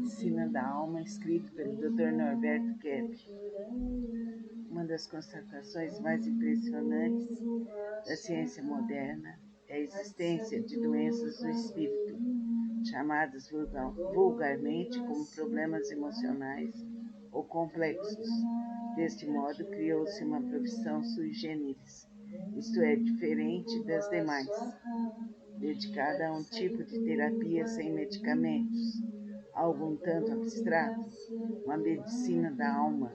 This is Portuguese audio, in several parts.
Medicina da Alma, escrito pelo Dr. Norberto Kepp. Uma das constatações mais impressionantes da ciência moderna é a existência de doenças do espírito, chamadas vulgarmente como problemas emocionais ou complexos. Deste modo, criou-se uma profissão sui generis, isto é, diferente das demais, dedicada a um tipo de terapia sem medicamentos, algo um tanto abstrato, uma medicina da alma.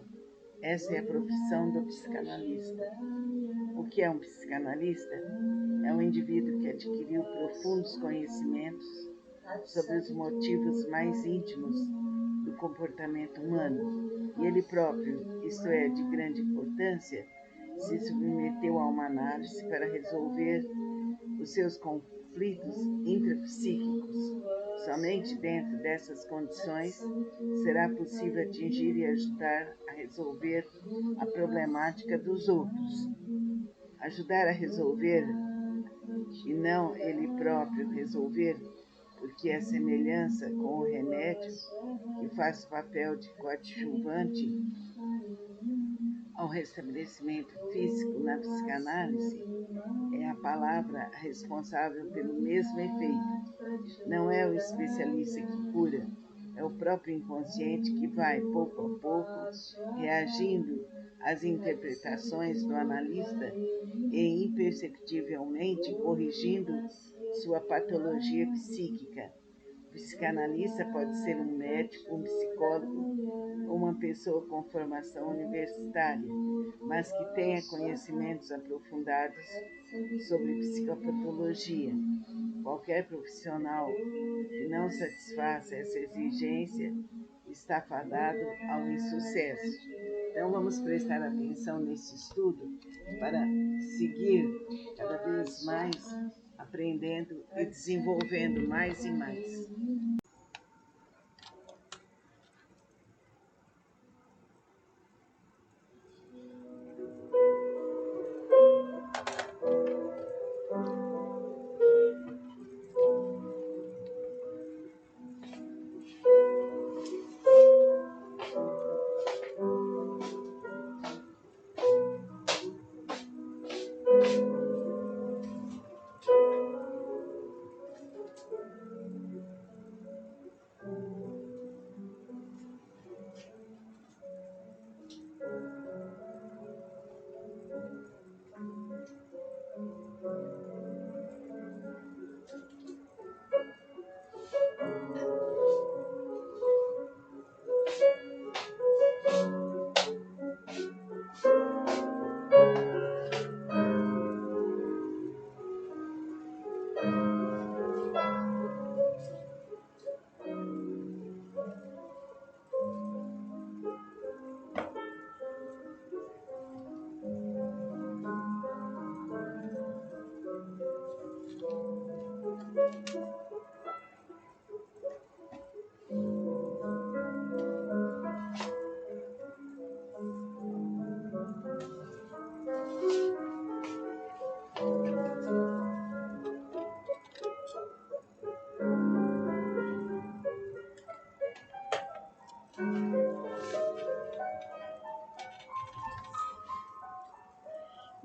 Essa é a profissão do psicanalista. O que é um psicanalista? É um indivíduo que adquiriu profundos conhecimentos sobre os motivos mais íntimos do comportamento humano, e ele próprio, isto é, de grande importância, se submeteu a uma análise para resolver os seus conflitos intrapsíquicos. Somente dentro dessas condições será possível atingir e ajudar a resolver a problemática dos outros. Ajudar a resolver e não ele próprio resolver, porque a semelhança com o remédio, que faz o papel de coadjuvante ao restabelecimento físico na psicanálise, é a palavra responsável pelo mesmo efeito. Não é o especialista que cura, é o próprio inconsciente que vai, pouco a pouco, reagindo às interpretações do analista e imperceptivelmente corrigindo sua patologia psíquica. O psicanalista pode ser um médico, um psicólogo ou uma pessoa com formação universitária, mas que tenha conhecimentos aprofundados sobre psicopatologia. Qualquer profissional que não satisfaça essa exigência está fadado ao insucesso. Então, vamos prestar atenção nesse estudo para seguir cada vez mais aprendendo e desenvolvendo mais e mais.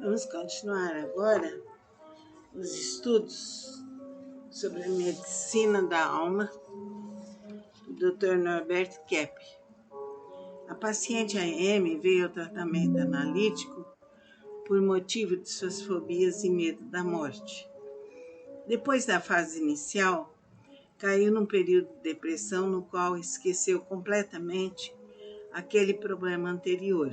Vamos continuar agora os estudos sobre a medicina da alma do Dr. Norberto Kepp. A paciente AM veio ao tratamento analítico por motivo de suas fobias e medo da morte. Depois da fase inicial, caiu num período de depressão no qual esqueceu completamente aquele problema anterior,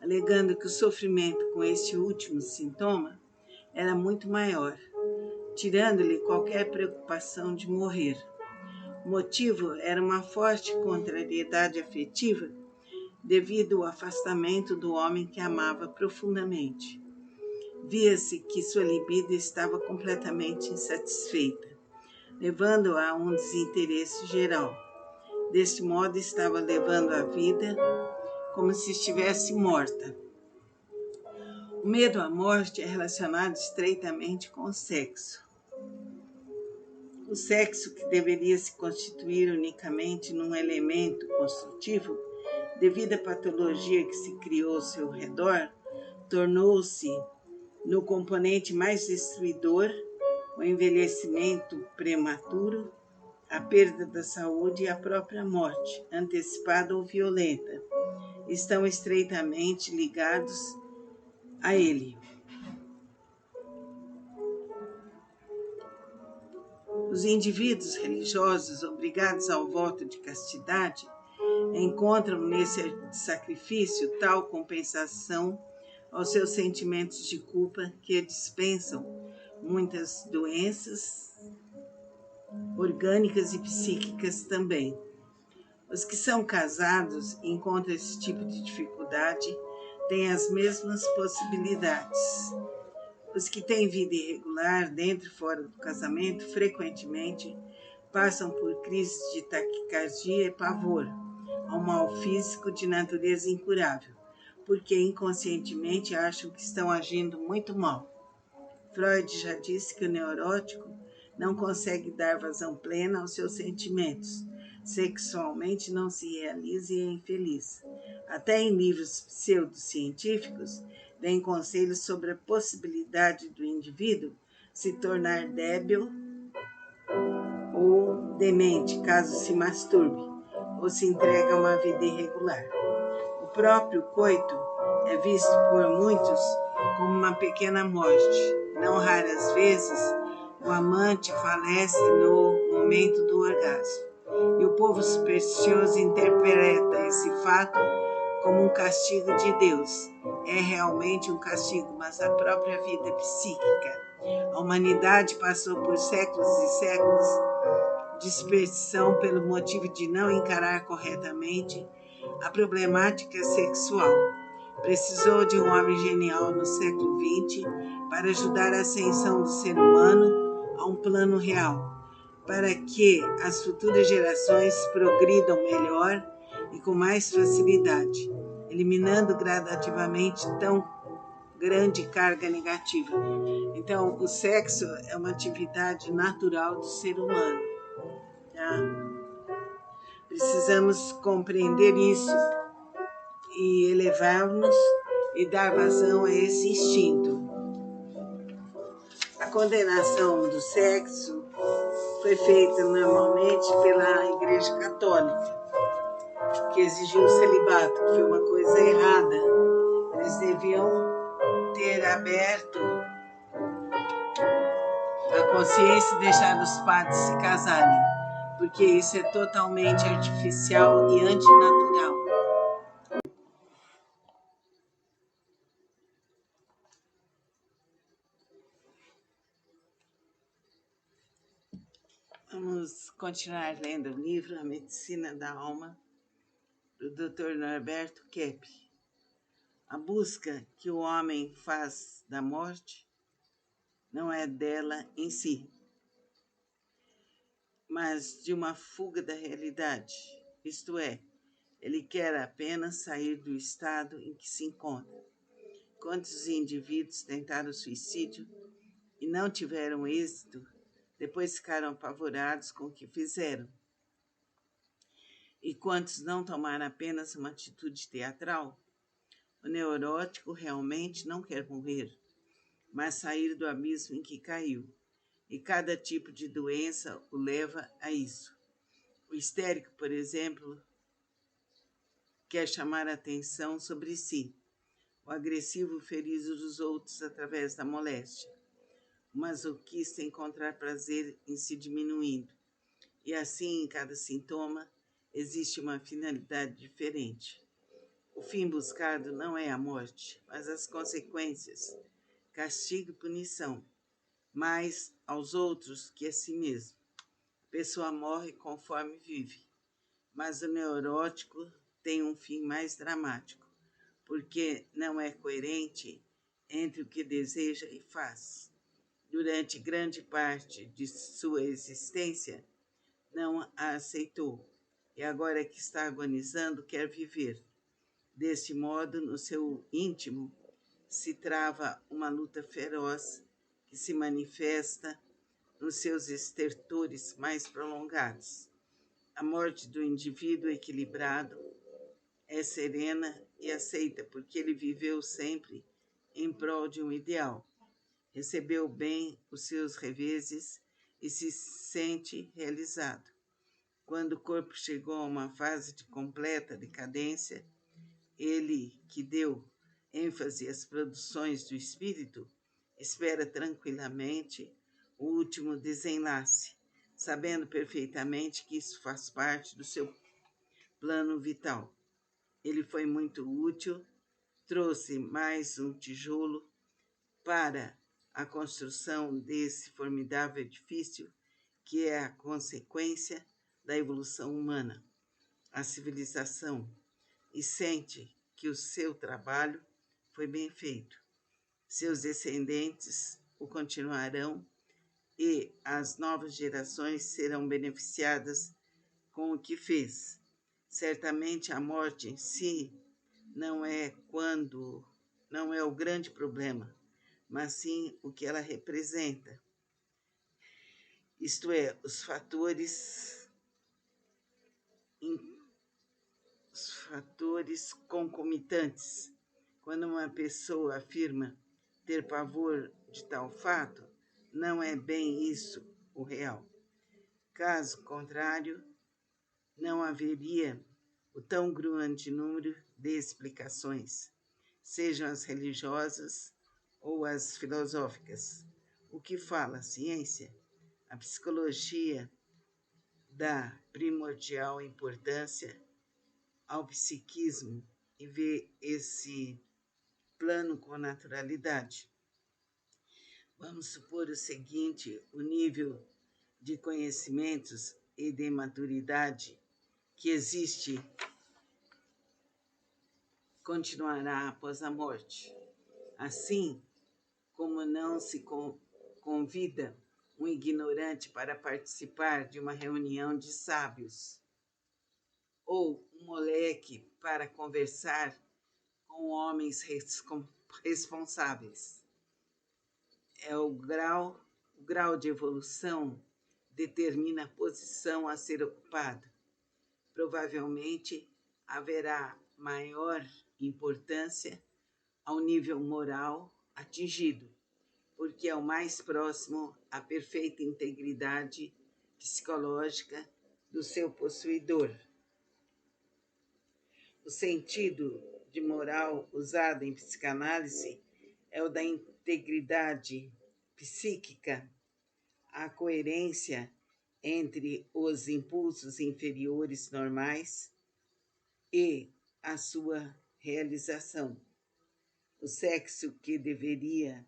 alegando que o sofrimento com este último sintoma era muito maior, tirando-lhe qualquer preocupação de morrer. O motivo era uma forte contrariedade afetiva devido ao afastamento do homem que amava profundamente. Via-se que sua libido estava completamente insatisfeita, levando-a a um desinteresse geral. Deste modo, estava levando a vida como se estivesse morta. O medo à morte é relacionado estreitamente com o sexo. O sexo, que deveria se constituir unicamente num elemento construtivo, devido à patologia que se criou ao seu redor, tornou-se no componente mais destruidor o envelhecimento prematuro, a perda da saúde e a própria morte, antecipada ou violenta, estão estreitamente ligados a ele. Os indivíduos religiosos obrigados ao voto de castidade encontram nesse sacrifício tal compensação aos seus sentimentos de culpa que dispensam muitas doenças orgânicas e psíquicas também. Os que são casados e encontram esse tipo de dificuldade têm as mesmas possibilidades. Os que têm vida irregular, dentro e fora do casamento, frequentemente passam por crises de taquicardia e pavor, ao mal físico de natureza incurável, porque inconscientemente acham que estão agindo muito mal. Freud já disse que o neurótico não consegue dar vazão plena aos seus sentimentos. Sexualmente não se realiza e é infeliz. Até em livros pseudocientíficos, deem conselhos sobre a possibilidade do indivíduo se tornar débil ou demente caso se masturbe ou se entregue a uma vida irregular. O próprio coito é visto por muitos como uma pequena morte. Não raras vezes, o amante falece no momento do orgasmo. E o povo supersticioso interpreta esse fato como um castigo de Deus. É realmente um castigo, mas a própria vida psíquica. A humanidade passou por séculos e séculos de dispersão pelo motivo de não encarar corretamente a problemática sexual. Precisou de um homem genial no século XX para ajudar a ascensão do ser humano a um plano real, para que as futuras gerações progridam melhor e com mais facilidade, eliminando gradativamente tão grande carga negativa. Então, o sexo é uma atividade natural do ser humano. Tá? Precisamos compreender isso e elevar-nos e dar vazão a esse instinto. A condenação do sexo foi feita normalmente pela Igreja Católica, que exigiu o celibato, que foi uma coisa errada. Eles deviam ter aberto a consciência e deixado os padres se casarem, porque isso é totalmente artificial e antinatural. Vamos continuar lendo o livro A Medicina da Alma, do Dr. Norberto Kepp. A busca que o homem faz da morte não é dela em si, mas de uma fuga da realidade, isto é, ele quer apenas sair do estado em que se encontra. Quantos indivíduos tentaram suicídio e não tiveram êxito, depois ficaram apavorados com o que fizeram? E quantos não tomaram apenas uma atitude teatral? O neurótico realmente não quer morrer, mas sair do abismo em que caiu. E cada tipo de doença o leva a isso. O histérico, por exemplo, quer chamar a atenção sobre si. O agressivo ferir os outros através da moléstia. O masoquista encontrar prazer em se diminuindo. E assim, em cada sintoma, existe uma finalidade diferente. O fim buscado não é a morte, mas as consequências, castigo e punição, mais aos outros que a si mesmo. A pessoa morre conforme vive, mas o neurótico tem um fim mais dramático, porque não é coerente entre o que deseja e faz. Durante grande parte de sua existência, não a aceitou, e agora que está agonizando, quer viver. Deste modo, no seu íntimo, se trava uma luta feroz que se manifesta nos seus estertores mais prolongados. A morte do indivíduo equilibrado é serena e aceita, porque ele viveu sempre em prol de um ideal. Recebeu bem os seus reveses e se sente realizado. Quando o corpo chegou a uma fase de completa decadência, ele, que deu ênfase às produções do espírito, espera tranquilamente o último desenlace, sabendo perfeitamente que isso faz parte do seu plano vital. Ele foi muito útil, trouxe mais um tijolo para a construção desse formidável edifício que é a consequência da evolução humana, a civilização, e sente que o seu trabalho foi bem feito. Seus descendentes o continuarão e as novas gerações serão beneficiadas com o que fez. Certamente a morte em si não é o grande problema, mas sim o que ela representa. Isto é, os fatores concomitantes. Quando uma pessoa afirma ter pavor de tal fato, não é bem isso o real. Caso contrário, não haveria o tão grande número de explicações, sejam as religiosas ou as filosóficas. O que fala a ciência? A psicologia dá primordial importância ao psiquismo e vê esse plano com naturalidade. Vamos supor o seguinte: o nível de conhecimentos e de maturidade que existe continuará após a morte. Assim como não se convida um ignorante para participar de uma reunião de sábios, ou um moleque para conversar com homens responsáveis. O grau de evolução determina a posição a ser ocupada. Provavelmente haverá maior importância ao nível moral atingido, porque é o mais próximo à perfeita integridade psicológica do seu possuidor. O sentido de moral usado em psicanálise é o da integridade psíquica, a coerência entre os impulsos inferiores normais e a sua realização. O sexo, que deveria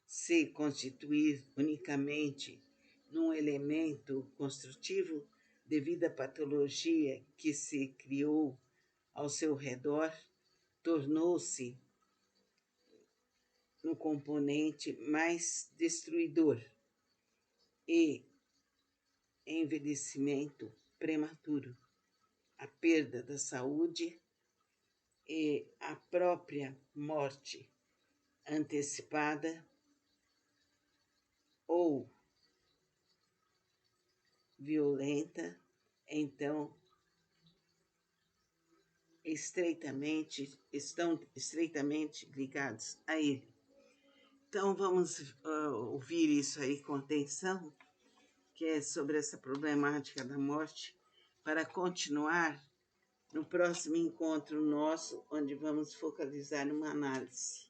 se constituir unicamente num elemento construtivo devido à patologia que se criou ao seu redor, tornou-se um componente mais destruidor e envelhecimento prematuro, a perda da saúde e a própria morte antecipada ou violenta, então estão estreitamente ligados a ele. Então vamos ouvir isso aí com atenção, que é sobre essa problemática da morte, para continuar no próximo encontro nosso, onde vamos focalizar numa análise.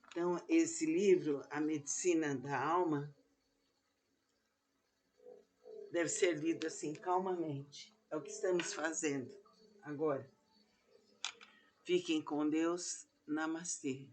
Então, esse livro, A Medicina da Alma, deve ser lido assim calmamente. É o que estamos fazendo agora. Fiquem com Deus. Namastê.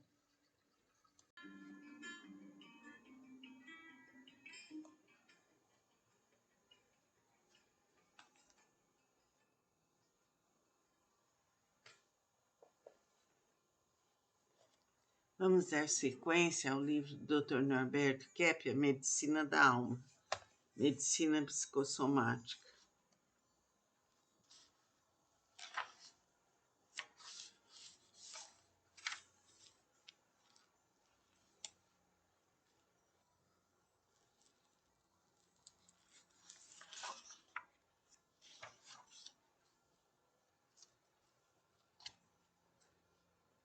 Vamos dar sequência ao livro do Dr. Norberto Kepp, A Medicina da Alma, Medicina Psicossomática.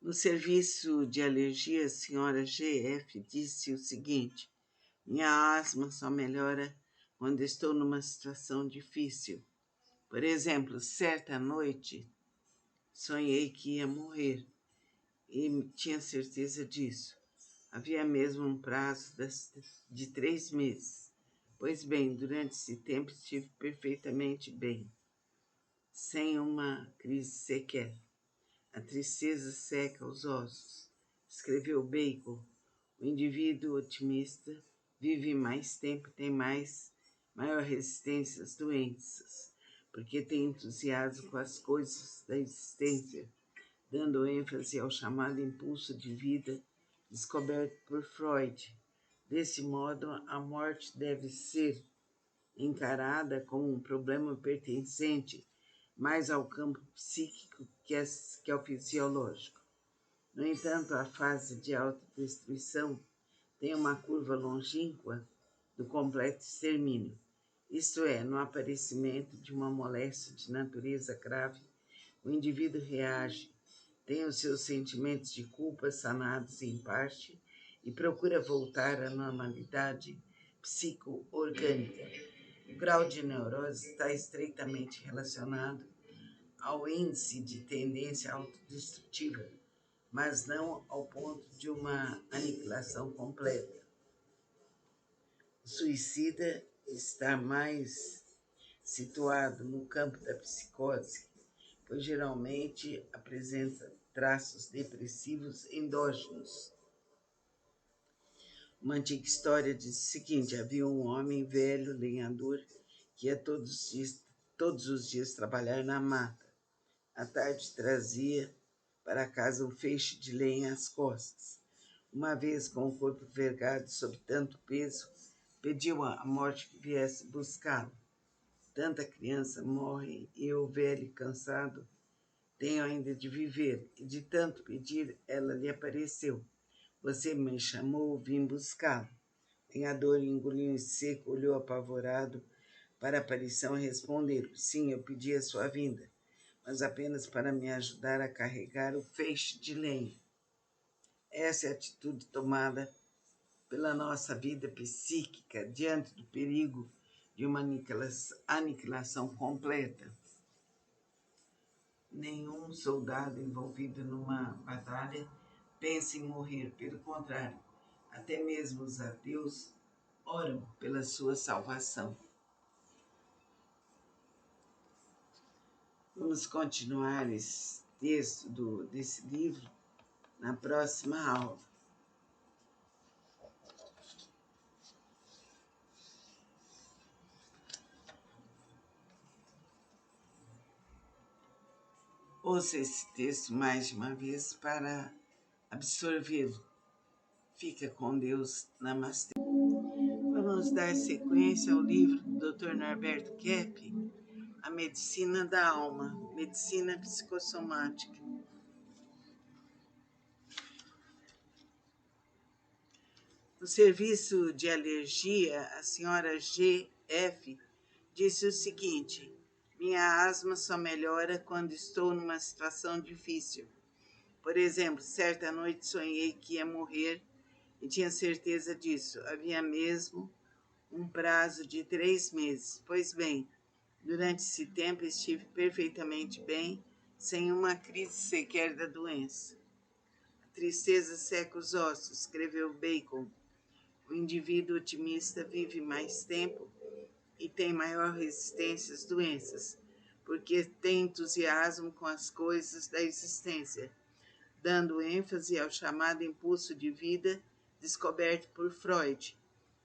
No serviço de alergia, a senhora GF disse o seguinte: minha asma só melhora quando estou numa situação difícil. Por exemplo, certa noite sonhei que ia morrer e tinha certeza disso. Havia mesmo um prazo de 3 meses. Pois bem, durante esse tempo estive perfeitamente bem, sem uma crise sequer. A tristeza seca os ossos, escreveu Bacon. O indivíduo otimista vive mais tempo e tem maior resistência às doenças, porque tem entusiasmo com as coisas da existência, dando ênfase ao chamado impulso de vida descoberto por Freud. Desse modo, a morte deve ser encarada como um problema pertencente mais ao campo psíquico que ao fisiológico. No entanto, a fase de autodestruição tem uma curva longínqua do completo extermínio, isto é, no aparecimento de uma moléstia de natureza grave, o indivíduo reage, tem os seus sentimentos de culpa sanados em parte e procura voltar à normalidade psico-orgânica. O grau de neurose está estreitamente relacionado ao índice de tendência autodestrutiva, mas não ao ponto de uma aniquilação completa. O suicida está mais situado no campo da psicose, pois geralmente apresenta traços depressivos endógenos. Uma antiga história diz o seguinte: havia um homem velho, lenhador, que ia todos os dias trabalhar na mata. À tarde trazia para casa um feixe de lenha às costas. Uma vez, com o corpo vergado sob tanto peso, pediu à morte que viesse buscá-lo. Tanta criança morre e eu, velho e cansado, tenho ainda de viver. E de tanto pedir, ela lhe apareceu. Você me chamou, vim buscá-lo. O lenhador engoliu em seco, olhou apavorado para a aparição e respondeu: sim, eu pedi a sua vinda, mas apenas para me ajudar a carregar o feixe de lenha. Essa é a atitude tomada pela nossa vida psíquica diante do perigo de uma aniquilação completa. Nenhum soldado envolvido numa batalha pensa em morrer, pelo contrário, até mesmo os ateus oram pela sua salvação. Vamos continuar esse texto desse livro na próxima aula. Ouça esse texto mais de uma vez para absorvê-lo. Fica com Deus. Namastê. Vamos dar sequência ao livro do Dr. Norberto Kepp, A Medicina da Alma, Medicina Psicossomática. No serviço de alergia, a senhora G.F. disse o seguinte: minha asma só melhora quando estou numa situação difícil. Por exemplo, certa noite sonhei que ia morrer e tinha certeza disso. Havia mesmo um prazo de 3 meses. Pois bem, durante esse tempo estive perfeitamente bem, sem uma crise sequer da doença. A tristeza seca os ossos, escreveu Bacon. O indivíduo otimista vive mais tempo e tem maior resistência às doenças, porque tem entusiasmo com as coisas da existência, dando ênfase ao chamado impulso de vida descoberto por Freud.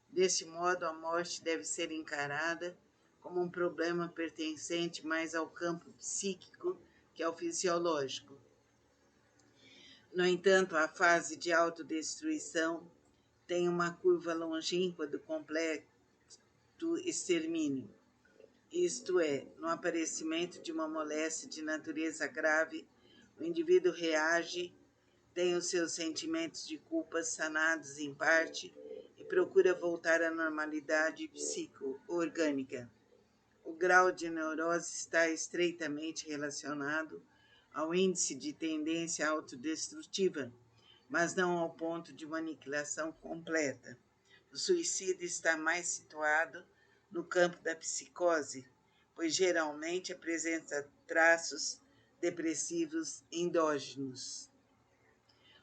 Deste modo, a morte deve ser encarada como um problema pertencente mais ao campo psíquico que ao fisiológico. No entanto, a fase de autodestruição tem uma curva longínqua do completo extermínio. Isto é, no aparecimento de uma moléstia de natureza grave, o indivíduo reage, tem os seus sentimentos de culpa sanados em parte e procura voltar à normalidade psico-orgânica. O grau de neurose está estreitamente relacionado ao índice de tendência autodestrutiva, mas não ao ponto de uma aniquilação completa. O suicídio está mais situado no campo da psicose, pois geralmente apresenta traços depressivos endógenos.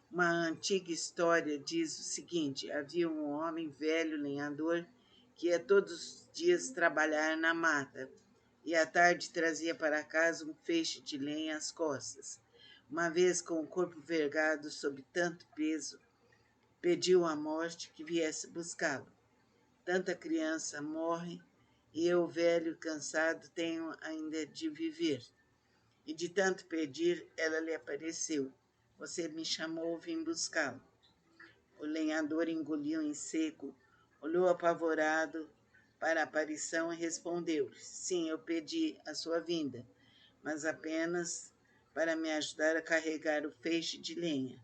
Uma antiga história diz o seguinte: havia um homem velho lenhador que ia todos os dias trabalhar na mata e à tarde trazia para casa um feixe de lenha às costas. Uma vez, com o corpo vergado sob tanto peso, pediu à morte que viesse buscá-lo. Tanta criança morre e eu, velho e cansado, tenho ainda de viver. E de tanto pedir, ela lhe apareceu. Você me chamou, vim buscá-lo. O lenhador engoliu em seco, olhou apavorado para a aparição e respondeu: sim, eu pedi a sua vinda, mas apenas para me ajudar a carregar o feixe de lenha.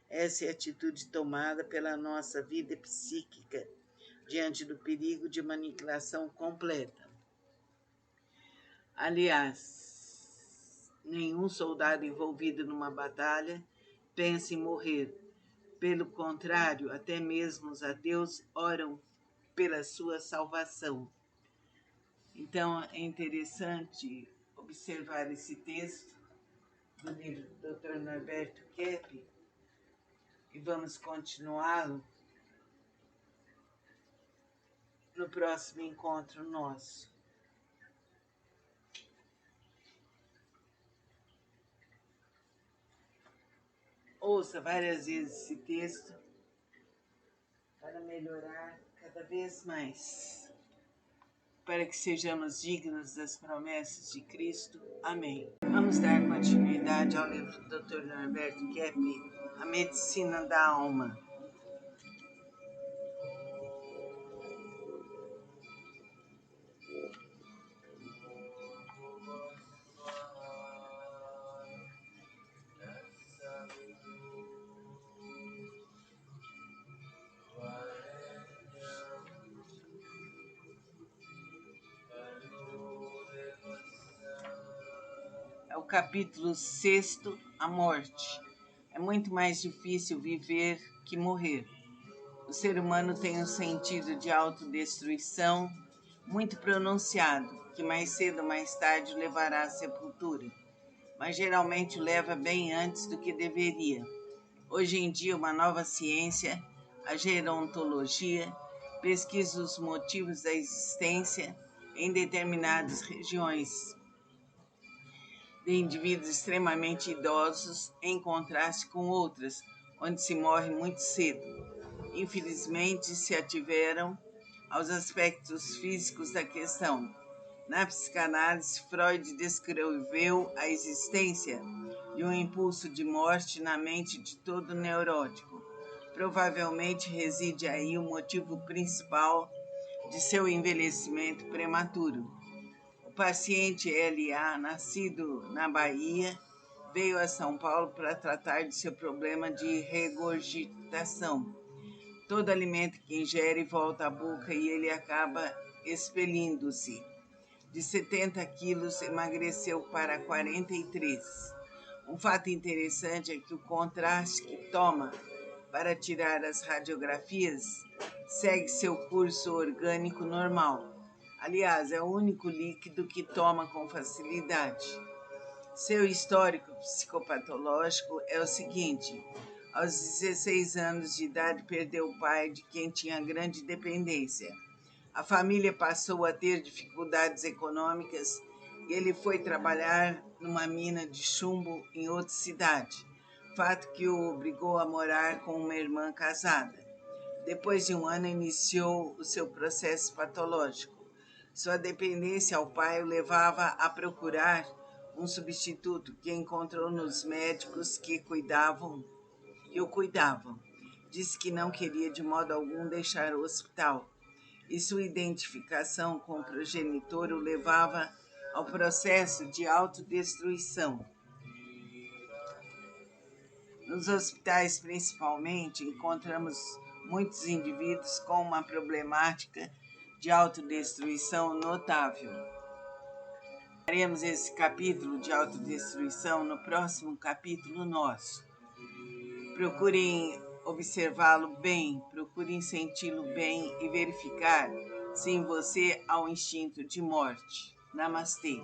Essa é a atitude tomada pela nossa vida psíquica diante do perigo de uma aniquilação completa. Aliás, nenhum soldado envolvido numa batalha pensa em morrer. Pelo contrário, até mesmo os ateus oram pela sua salvação. Então, é interessante observar esse texto do livro do Dr. Norberto Kepp e vamos continuá-lo no próximo encontro nosso. Ouça várias vezes esse texto para melhorar cada vez mais, para que sejamos dignos das promessas de Cristo. Amém. Vamos dar continuidade ao livro do Dr. Norberto Kepp, A Medicina da Alma. É o capítulo 6, a morte. É muito mais difícil viver que morrer. O ser humano tem um sentido de autodestruição muito pronunciado, que mais cedo ou mais tarde o levará à sepultura, mas geralmente o leva bem antes do que deveria. Hoje em dia, uma nova ciência, a gerontologia, pesquisa os motivos da existência em determinadas regiões de indivíduos extremamente idosos, em contraste com outras, onde se morre muito cedo. Infelizmente, se ativeram aos aspectos físicos da questão. Na psicanálise, Freud descreveu a existência de um impulso de morte na mente de todo neurótico. Provavelmente reside aí o motivo principal de seu envelhecimento prematuro. O paciente L.A., nascido na Bahia, veio a São Paulo para tratar de seu problema de regurgitação. Todo alimento que ingere volta à boca e ele acaba expelindo-se. De 70 quilos, emagreceu para 43. Um fato interessante é que o contraste que toma para tirar as radiografias segue seu curso orgânico normal. Aliás, é o único líquido que toma com facilidade. Seu histórico psicopatológico é o seguinte: aos 16 anos de idade, perdeu o pai, de quem tinha grande dependência. A família passou a ter dificuldades econômicas e ele foi trabalhar numa mina de chumbo em outra cidade, fato que o obrigou a morar com uma irmã casada. Depois de um ano, iniciou o seu processo patológico. Sua dependência ao pai o levava a procurar um substituto que encontrou nos médicos que o cuidavam. Disse que não queria de modo algum deixar o hospital, e sua identificação com o progenitor o levava ao processo de autodestruição. Nos hospitais, principalmente, encontramos muitos indivíduos com uma problemática de autodestruição notável. Faremos esse capítulo de autodestruição no próximo capítulo nosso. Procurem observá-lo bem, procurem senti-lo bem e verificar se em você há um instinto de morte. Namastê.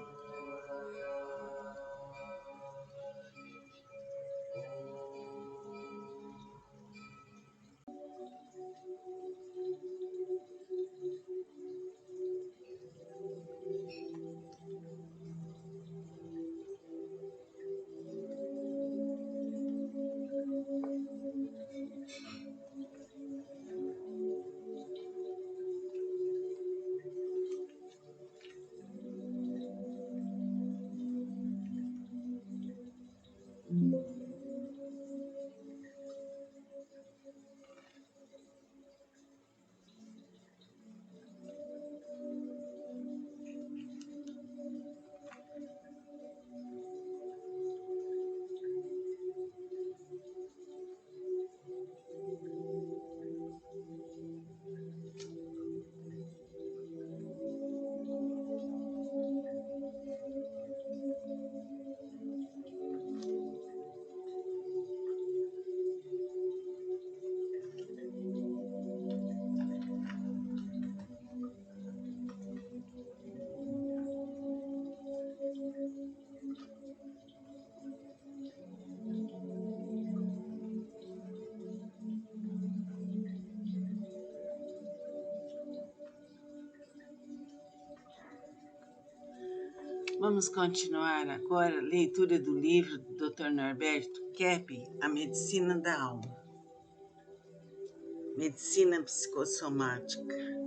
Vamos continuar agora a leitura do livro do Dr. Norberto Keppe, A Medicina da Alma. Medicina psicossomática.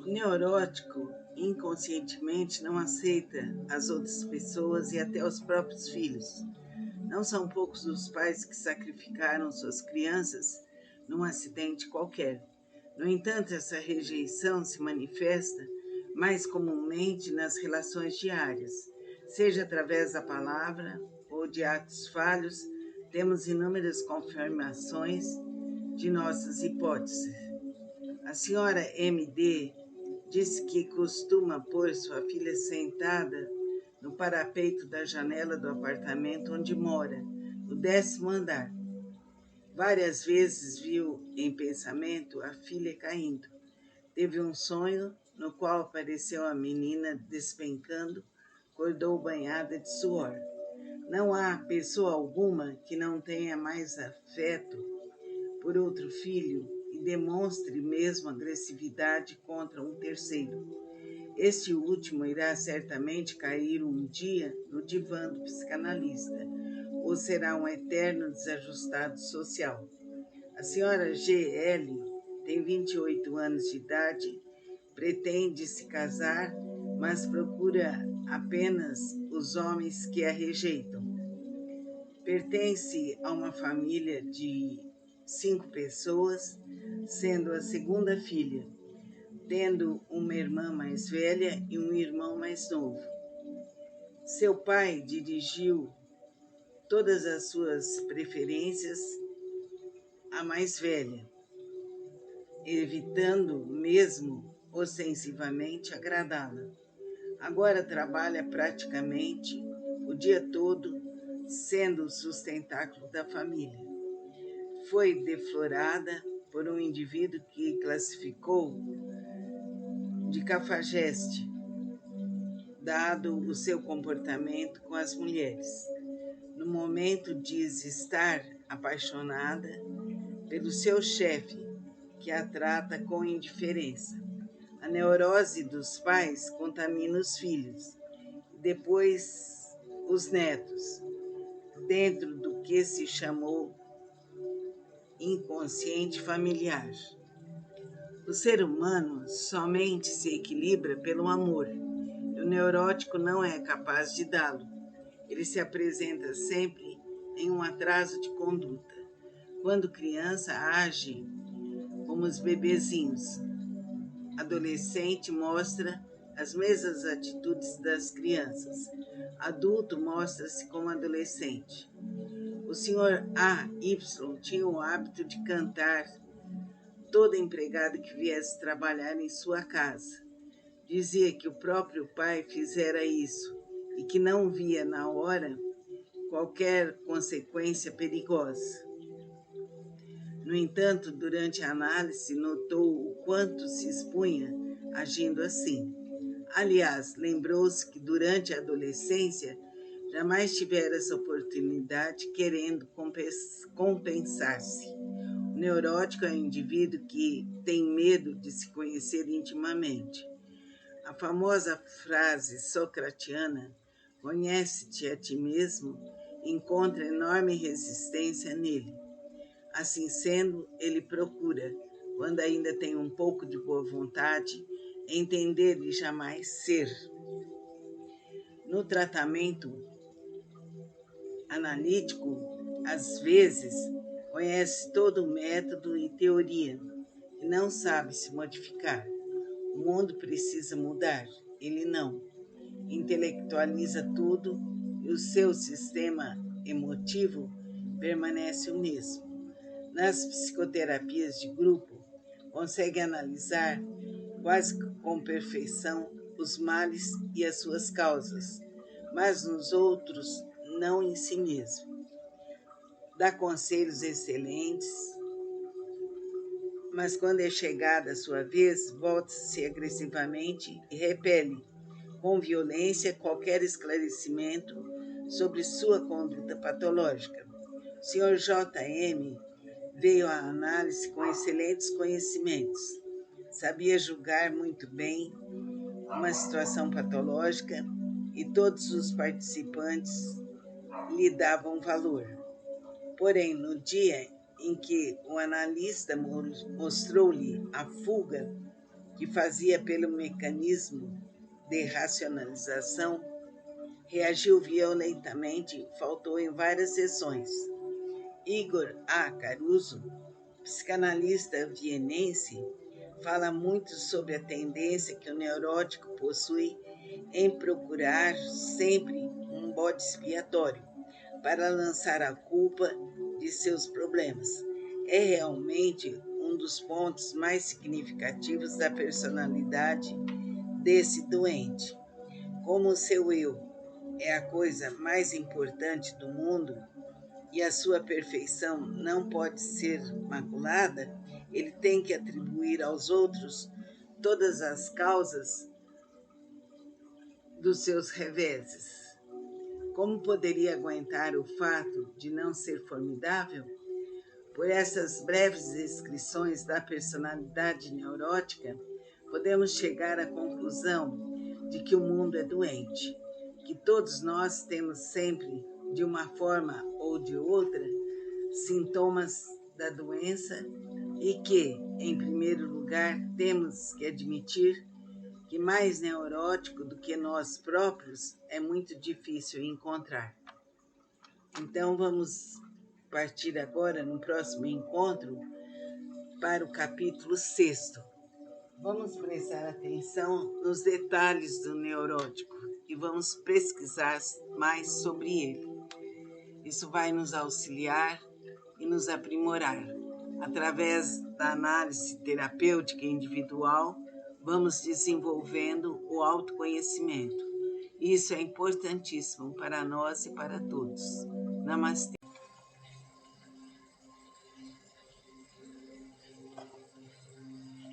O neurótico inconscientemente não aceita as outras pessoas e até os próprios filhos. Não são poucos os pais que sacrificaram suas crianças num acidente qualquer. No entanto, essa rejeição se manifesta mais comumente nas relações diárias, seja através da palavra ou de atos falhos. Temos inúmeras confirmações de nossas hipóteses. A senhora M.D. disse que costuma pôr sua filha sentada no parapeito da janela do apartamento onde mora, no 10º andar. Várias vezes viu em pensamento a filha caindo. Teve um sonho no qual apareceu a menina despencando, acordou banhada de suor. Não há pessoa alguma que não tenha mais afeto por outro filho e demonstre mesmo agressividade contra um terceiro. Este último irá certamente cair um dia no divã do psicanalista, ou será um eterno desajustado social. A senhora G.L. tem 28 anos de idade, pretende se casar, mas procura apenas os homens que a rejeitam. Pertence a uma família de 5 pessoas, sendo a segunda filha, tendo uma irmã mais velha e um irmão mais novo. Seu pai dirigiu todas as suas preferências à mais velha, evitando mesmo ostensivamente agradá-la. Agora trabalha praticamente o dia todo, sendo o sustentáculo da família. Foi deflorada por um indivíduo que classificou de cafajeste, dado o seu comportamento com as mulheres. No momento diz estar apaixonada pelo seu chefe, que a trata com indiferença. A neurose dos pais contamina os filhos, depois os netos, dentro do que se chamou inconsciente familiar. O ser humano somente se equilibra pelo amor, e o neurótico não é capaz de dá-lo. Ele se apresenta sempre em um atraso de conduta. Quando criança, age como os bebezinhos. Adolescente mostra as mesmas atitudes das crianças. Adulto mostra-se como adolescente. O senhor A.Y. tinha o hábito de cantar toda empregada que viesse trabalhar em sua casa. Dizia que o próprio pai fizera isso e que não via na hora qualquer consequência perigosa. No entanto, durante a análise, notou o quanto se expunha agindo assim. Aliás, lembrou-se que durante a adolescência jamais tivera essa oportunidade querendo compensar-se. O neurótico é um indivíduo que tem medo de se conhecer intimamente. A famosa frase socratiana, conhece-te a ti mesmo, encontra enorme resistência nele. Assim sendo, ele procura, quando ainda tem um pouco de boa vontade, entender e jamais ser. No tratamento analítico, às vezes, conhece todo o método e teoria e não sabe se modificar. O mundo precisa mudar, ele não. Intelectualiza tudo e o seu sistema emotivo permanece o mesmo. Nas psicoterapias de grupo, consegue analisar quase com perfeição os males e as suas causas, mas nos outros, não em si mesmo. Dá conselhos excelentes, mas quando é chegada a sua vez, volta-se agressivamente e repele com violência qualquer esclarecimento sobre sua conduta patológica. O Sr. J.M. veio à análise com excelentes conhecimentos. Sabia julgar muito bem uma situação patológica e todos os participantes lhe davam valor. Porém, no dia em que o analista mostrou-lhe a fuga que fazia pelo mecanismo de racionalização, reagiu violentamente e faltou em várias sessões. Igor A. Caruso, psicanalista vienense, fala muito sobre a tendência que o neurótico possui em procurar sempre um bode expiatório para lançar a culpa de seus problemas. É realmente um dos pontos mais significativos da personalidade desse doente. Como o seu eu é a coisa mais importante do mundo e a sua perfeição não pode ser maculada, ele tem que atribuir aos outros todas as causas dos seus reveses. Como poderia aguentar o fato de não ser formidável? Por essas breves descrições da personalidade neurótica, podemos chegar à conclusão de que o mundo é doente, que todos nós temos sempre, de uma forma ou de outra, sintomas da doença e que, em primeiro lugar, temos que admitir que mais neurótico do que nós próprios é muito difícil encontrar. Então, vamos partir agora, no próximo encontro, para o capítulo 6º. Vamos prestar atenção nos detalhes do neurótico e vamos pesquisar mais sobre ele. Isso vai nos auxiliar e nos aprimorar. Através da análise terapêutica individual, vamos desenvolvendo o autoconhecimento. Isso é importantíssimo para nós e para todos. Namastê.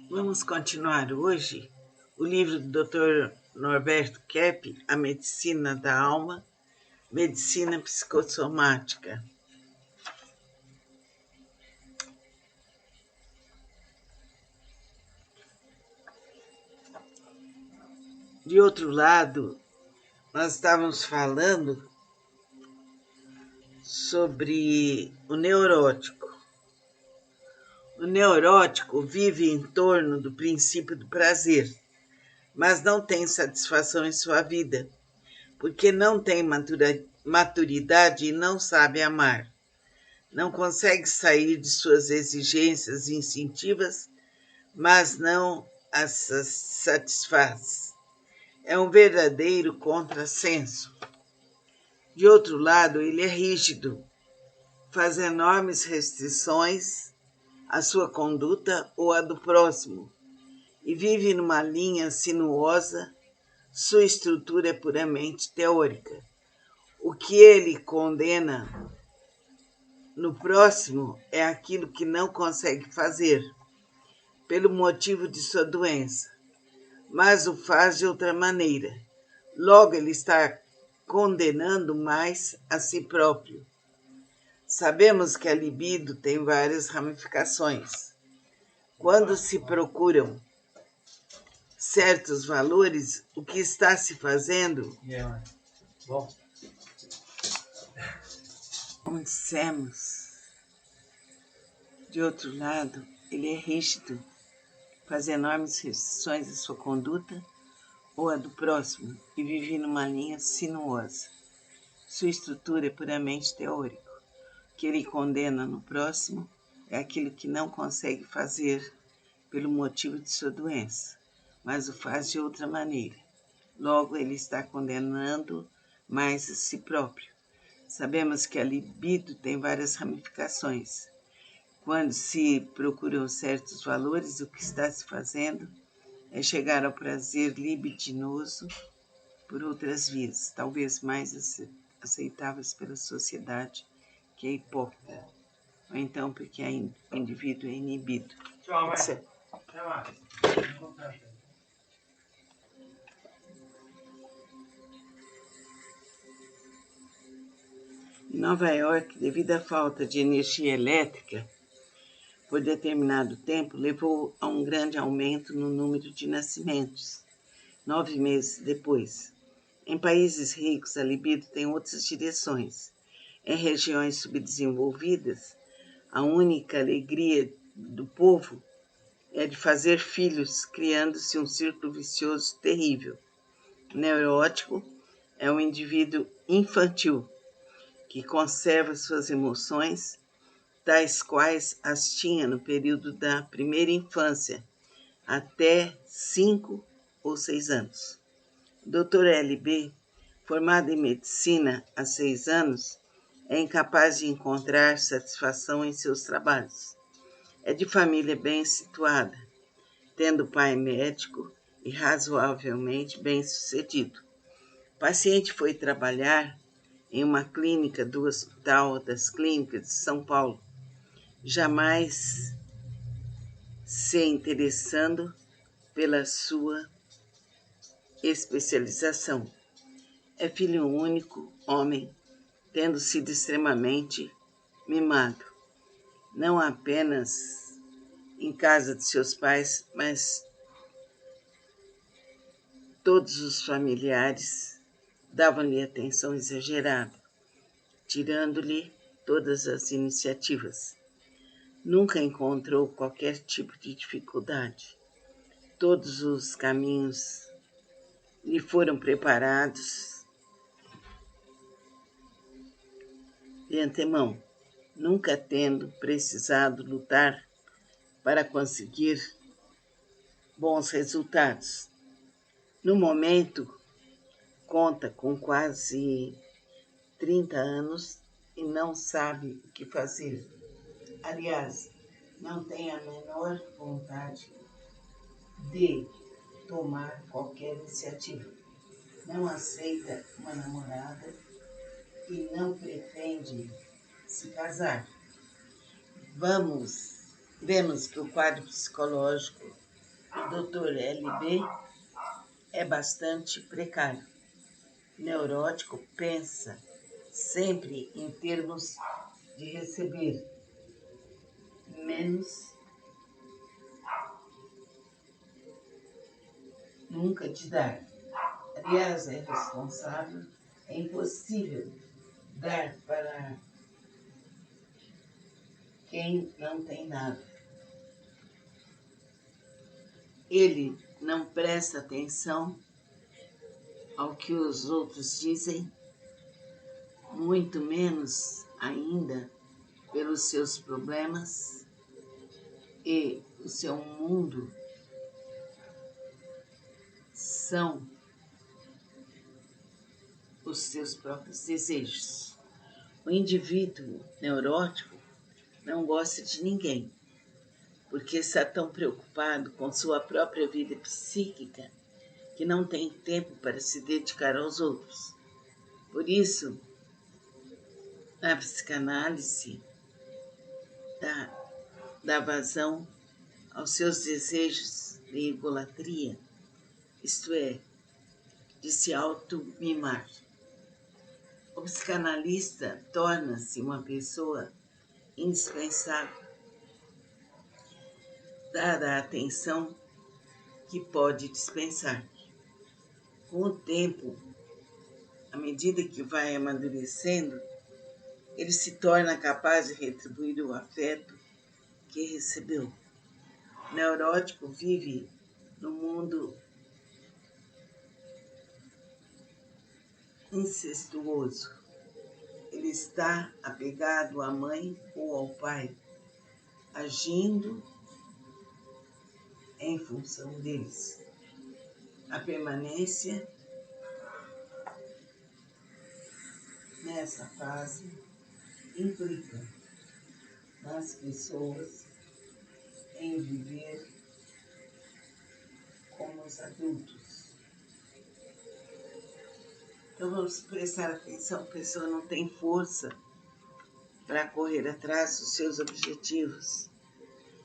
Vamos continuar hoje o livro do Dr. Norberto Kepp, A Medicina da Alma, Medicina Psicossomática. De outro lado, nós estávamos falando sobre o neurótico. O neurótico vive em torno do princípio do prazer, mas não tem satisfação em sua vida, porque não tem maturidade e não sabe amar. Não consegue sair de suas exigências instintivas, mas não as satisfaz. É um verdadeiro contrassenso. De outro lado, ele é rígido, faz enormes restrições à sua conduta ou à do próximo, e vive numa linha sinuosa. Sua estrutura é puramente teórica. O que ele condena no próximo é aquilo que não consegue fazer, pelo motivo de sua doença, mas o faz de outra maneira. Logo, ele está condenando mais a si próprio. Sabemos que a libido tem várias ramificações. Quando se procuram certos valores, o que está se fazendo? Bom. Como dissemos, de outro lado, ele é rígido, faz enormes restrições à sua conduta ou à do próximo e vive numa linha sinuosa. Sua estrutura é puramente teórica. O que ele condena no próximo é aquilo que não consegue fazer pelo motivo de sua doença, mas o faz de outra maneira. Logo, ele está condenando mais a si próprio. Sabemos que a libido tem várias ramificações. Quando se procuram certos valores, o que está se fazendo é chegar ao prazer libidinoso por outras vias, talvez mais aceitáveis pela sociedade, que é hipócrita, ou então porque o indivíduo é inibido. Tchau, mãe. Até mais. Em Nova York, devido à falta de energia elétrica, por determinado tempo, levou a um grande aumento no número de nascimentos, 9 meses depois. Em países ricos, a libido tem outras direções. Em regiões subdesenvolvidas, a única alegria do povo é de fazer filhos, criando-se um círculo vicioso terrível. O neurótico é um indivíduo infantil, que conserva suas emoções, tais quais as tinha no período da primeira infância, até 5 ou 6 anos. O Dr. L.B., formado em medicina há 6 anos, é incapaz de encontrar satisfação em seus trabalhos. É de família bem situada, tendo pai médico e razoavelmente bem-sucedido. O paciente foi trabalhar em uma clínica do Hospital das Clínicas de São Paulo, jamais se interessando pela sua especialização. É filho único, homem, tendo sido extremamente mimado, não apenas em casa de seus pais, mas todos os familiares davam-lhe atenção exagerada, tirando-lhe todas as iniciativas. Nunca encontrou qualquer tipo de dificuldade. Todos os caminhos lhe foram preparados de antemão, nunca tendo precisado lutar para conseguir bons resultados. No momento, conta com quase 30 anos e não sabe o que fazer. Aliás, não tem a menor vontade de tomar qualquer iniciativa. Não aceita uma namorada e não pretende se casar. Vemos que o quadro psicológico do Dr. L.B. é bastante precário. O neurótico pensa sempre em termos de receber menos, nunca de dar. Aliás, é responsável, é impossível dar para quem não tem nada. Ele não presta atenção ao que os outros dizem, muito menos ainda pelos seus problemas, e o seu mundo são os seus próprios desejos. O indivíduo neurótico não gosta de ninguém, porque está tão preocupado com sua própria vida psíquica que não tem tempo para se dedicar aos outros. Por isso, a psicanálise dá vazão aos seus desejos de egolatria, isto é, de se auto-mimar. O psicanalista torna-se uma pessoa indispensável, dada a atenção que pode dispensar. Com o tempo, à medida que vai amadurecendo, ele se torna capaz de retribuir o afeto que recebeu. O neurótico vive no mundo incestuoso. Ele está apegado à mãe ou ao pai, agindo em função deles. A permanência nessa fase implica nas pessoas em viver como os adultos. Então vamos prestar atenção, a pessoa não tem força para correr atrás dos seus objetivos.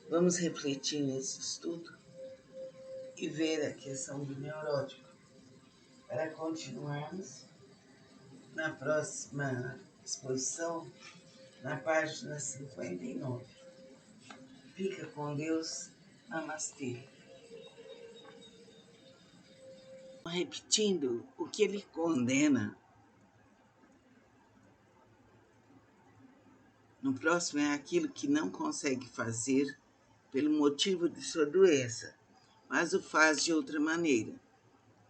Vamos refletir nesse estudo e ver a questão do neurótico para continuarmos na próxima exposição, na página 59. Fica com Deus. Namastê. Repetindo, o que ele condena no próximo é aquilo que não consegue fazer pelo motivo de sua doença, mas o faz de outra maneira.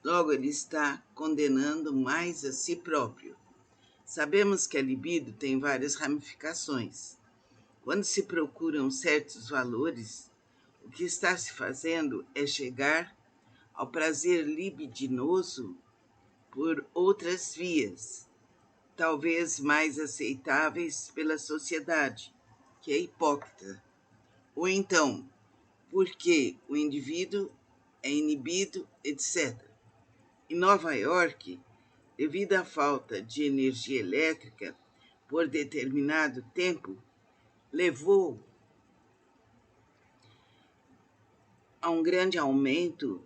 Logo, ele está condenando mais a si próprio. Sabemos que a libido tem várias ramificações. Quando se procuram certos valores, o que está se fazendo é chegar ao prazer libidinoso por outras vias, talvez mais aceitáveis pela sociedade, que é hipócrita. Ou então, porque o indivíduo é inibido, etc. Em Nova York, devido à falta de energia elétrica por determinado tempo, levou a um grande aumento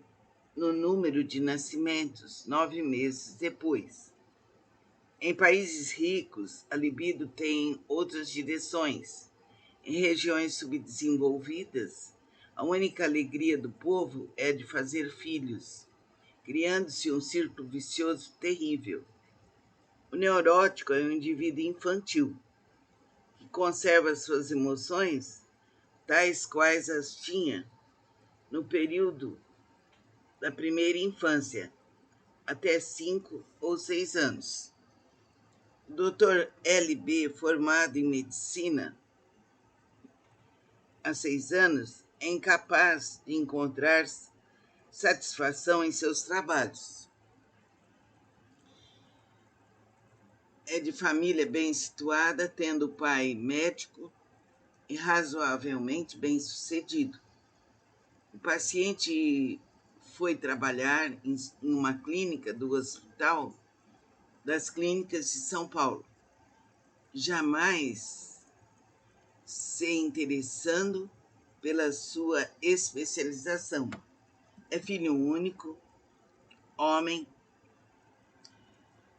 no número de nascimentos 9 meses depois. Em países ricos, a libido tem outras direções. Em regiões subdesenvolvidas, a única alegria do povo é de fazer filhos, criando-se um círculo vicioso terrível. O neurótico é um indivíduo infantil, que conserva suas emoções tais quais as tinha no período da primeira infância, até 5 ou 6 anos. O Dr. L.B., formado em medicina há 6 anos, é incapaz de encontrar satisfação em seus trabalhos. É de família bem situada, tendo pai médico e razoavelmente bem-sucedido. O paciente foi trabalhar em uma clínica do Hospital das Clínicas de São Paulo, jamais se interessando pela sua especialização. É filho único, homem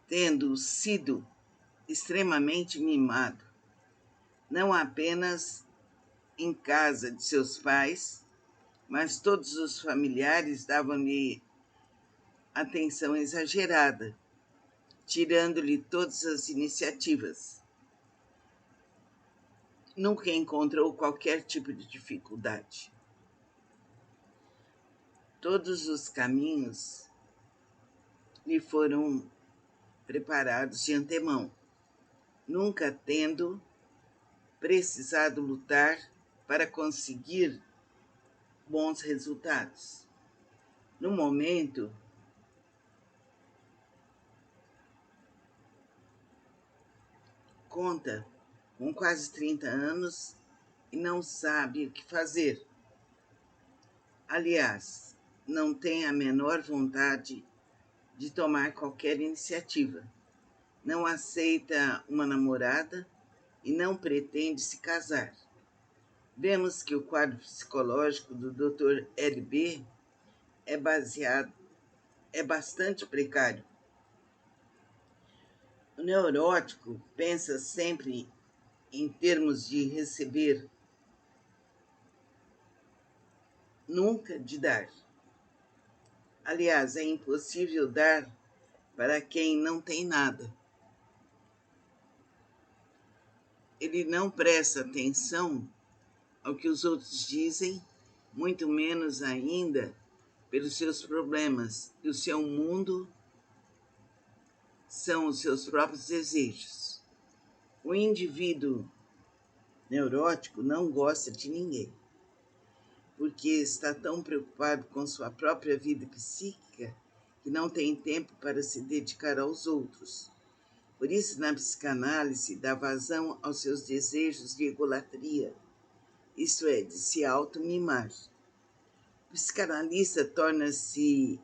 tendo sido extremamente mimado, não apenas em casa de seus pais, mas todos os familiares davam-lhe atenção exagerada, tirando-lhe todas as iniciativas. Nunca encontrou qualquer tipo de dificuldade. Todos os caminhos lhe foram preparados de antemão, nunca tendo precisado lutar para conseguir bons resultados. No momento, conta com quase 30 anos e não sabe o que fazer. Aliás, não tem a menor vontade de tomar qualquer iniciativa. Não aceita uma namorada e não pretende se casar. Vemos que o quadro psicológico do Dr. LB é bastante precário. O neurótico pensa sempre em termos de receber, nunca de dar. Aliás, é impossível dar para quem não tem nada. Ele não presta atenção ao que os outros dizem, muito menos ainda pelos seus problemas, e o seu mundo são os seus próprios desejos. O indivíduo neurótico não gosta de ninguém, porque está tão preocupado com sua própria vida psíquica que não tem tempo para se dedicar aos outros. Por isso, na psicanálise, dá vazão aos seus desejos de egolatria, isto é, de se auto-mimar. O psicanalista torna-se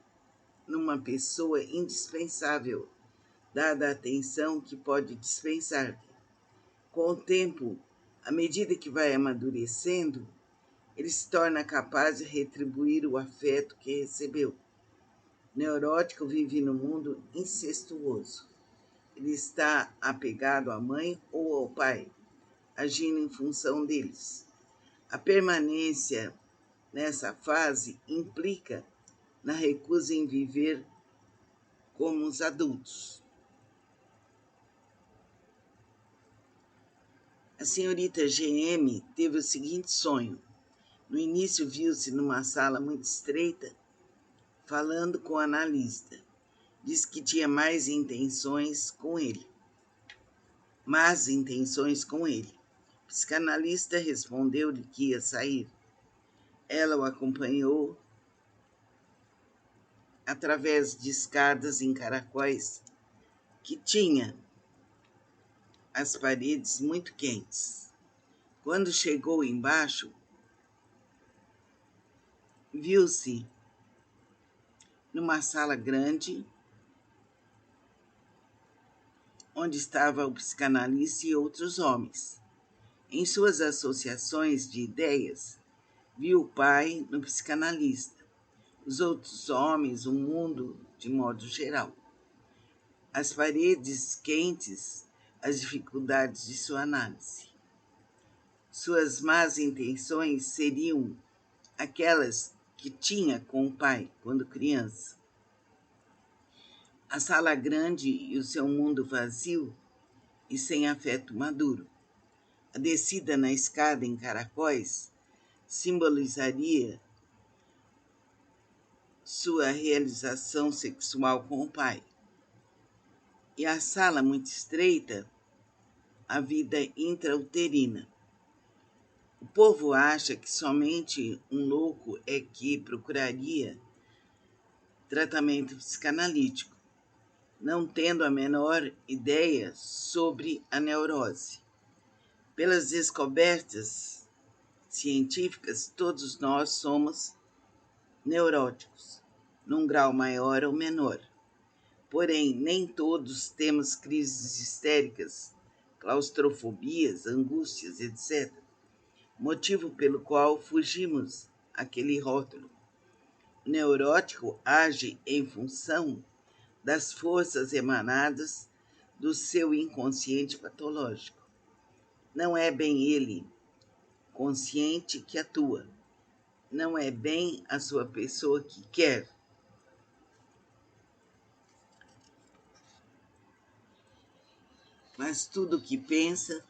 numa pessoa indispensável, dada a atenção que pode dispensar. Com o tempo, à medida que vai amadurecendo, ele se torna capaz de retribuir o afeto que recebeu. O neurótico vive no mundo incestuoso. Ele está apegado à mãe ou ao pai, agindo em função deles. A permanência nessa fase implica na recusa em viver como os adultos. A senhorita GM teve o seguinte sonho. No início viu-se numa sala muito estreita, falando com o analista. Disse que tinha más intenções com ele. O psicanalista respondeu-lhe que ia sair. Ela o acompanhou através de escadas em caracóis que tinha as paredes muito quentes. Quando chegou embaixo, viu-se numa sala grande, onde estava o psicanalista e outros homens. Em suas associações de ideias, viu o pai no psicanalista, os outros homens, o mundo de modo geral. As paredes quentes, as dificuldades de sua análise. Suas más intenções seriam aquelas que tinha com o pai quando criança. A sala grande e o seu mundo vazio e sem afeto maduro. A descida na escada em caracóis simbolizaria sua realização sexual com o pai. E a sala muito estreita, a vida intrauterina. O povo acha que somente um louco é que procuraria tratamento psicanalítico, não tendo a menor ideia sobre a neurose. Pelas descobertas científicas, todos nós somos neuróticos, num grau maior ou menor. Porém, nem todos temos crises histéricas, claustrofobias, angústias, etc., motivo pelo qual fugimos àquele rótulo. O neurótico age em função das forças emanadas do seu inconsciente patológico. Não é bem ele, consciente, que atua. Não é bem a sua pessoa que quer. Mas tudo o que pensa